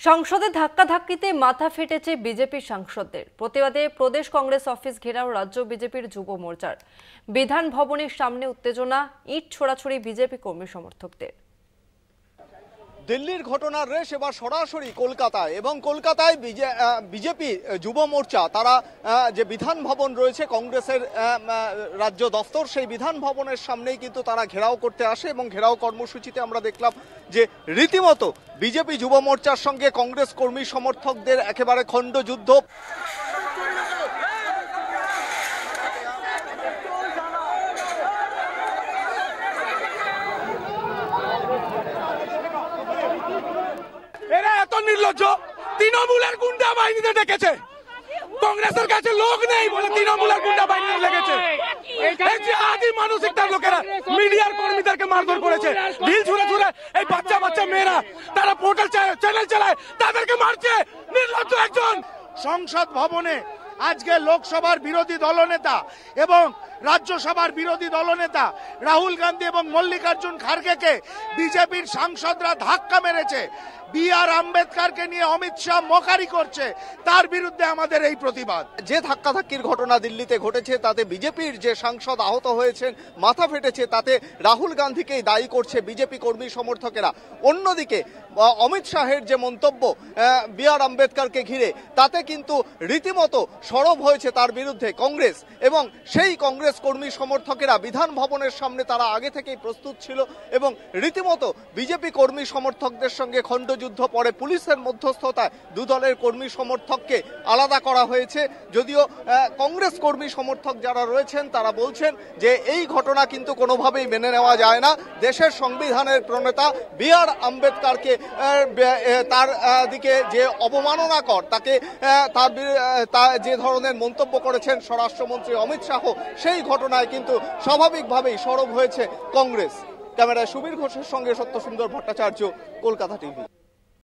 সংসদে ধাক্কাধাক্কিতে মাথা ফেটেছে বিজেপি সাংসদদের। প্রতিবাদে প্রদেশ কংগ্রেস অফিস ঘেরাও রাজ্য বিজেপির যুব মোর্চার। বিধান ভবনের সামনে উত্তেজনা, ইট ছোড়াছুড়ি বিজেপি কর্মী সমর্থকদের। দিল্লির ঘটনার রেশ এবার সরাসরি কলকাতায়, এবং কলকাতায় বিজেপি যুব মোর্চা তারা যে বিধান ভবন রয়েছে কংগ্রেসের রাজ্য দফতর, সেই বিধান ভবনের সামনেই কিন্তু তারা ঘেরাও করতে আসে এবং ঘেরাও কর্মসূচিতে আমরা দেখলাম যে রীতিমতো বিজেপি যুব মোর্চার সঙ্গে কংগ্রেস কর্মী সমর্থকদের একেবারে খণ্ডযুদ্ধ। এরা এত নির্লজ্জ, তৃণমূলের গুন্ডা বাহিনীতে ডেকেছে। কংগ্রেসের কাছে লোক নেই বলে তৃণমূলের গুন্ডা বাহিনী লেগেছে। আদি মানসিকতার লোকেরা মিডিয়ার কর্মীদেরকে মারধর করেছে, ঢিল ছুঁড়ে ছুঁড়ে এই বাচ্চা বাচ্চা মেয়েরা তারা পোর্টাল চ্যানেল চালায়, তাদেরকে মারছে। নির্লজ্জ একজন। সংসদ ভবনে আজকে লোকসভার বিরোধী দলনেতা এবং রাজ্যসভার বিরোধী দলনেতা রাহুল গান্ধী এবং মল্লিকার্জুন খার্গেকে বিজেপির সাংসদরা ধাক্কা মেরেছে। বি.আর. আম্বেদকরকে নিয়ে অমিত শাহ মোকারি করছে, তার বিরুদ্ধে আমাদের এই প্রতিবাদ। যে ধাক্কাধাক্কির ঘটনা দিল্লিতে ঘটেছে তাতে বিজেপির যে সাংসদ আহত হয়েছেন, মাথা ফেটেছে, তাতে রাহুল গান্ধীকেই দায়ী করছে বিজেপি কর্মী সমর্থকেরা। অন্যদিকে অমিত শাহের যে মন্তব্য বি.আর. আম্বেদকরকে ঘিরে, তাতে কিন্তু রীতিমতো সরব হয়েছে তার বিরুদ্ধে কংগ্রেস, এবং সেই কংগ্রেস কর্মী সমর্থকেরা বিধান ভবনের সামনে তারা আগে থেকেই প্রস্তুত ছিল এবং রীতিমতো বিজেপি কর্মী সমর্থকদের সঙ্গে খণ্ডযুদ্ধ। পরে পুলিশের মধ্যস্থতায় দু দলের কর্মী সমর্থককে আলাদা করা হয়েছে। যদিও কংগ্রেস কর্মী সমর্থক যারা রয়েছেন তারা বলছেন যে এই ঘটনা কিন্তু কোনোভাবেই মেনে নেওয়া যায় না। দেশের সংবিধানের প্রণেতা বি.আর. আম্বেদকরকে তার দিকে যে অবমাননাকর, তাকে তার যে ধরনের মন্তব্য করেছেন স্বরাষ্ট্রমন্ত্রী অমিত শাহ, সেই ঘটনায় কিন্তু স্বাভাবিকভাবেই সরব হয়েছে কংগ্রেস। ক্যামেরায় সুবীর ঘোষের সঙ্গে সত্যসুন্দর ভট্টাচার্য, কলকাতা টিভি।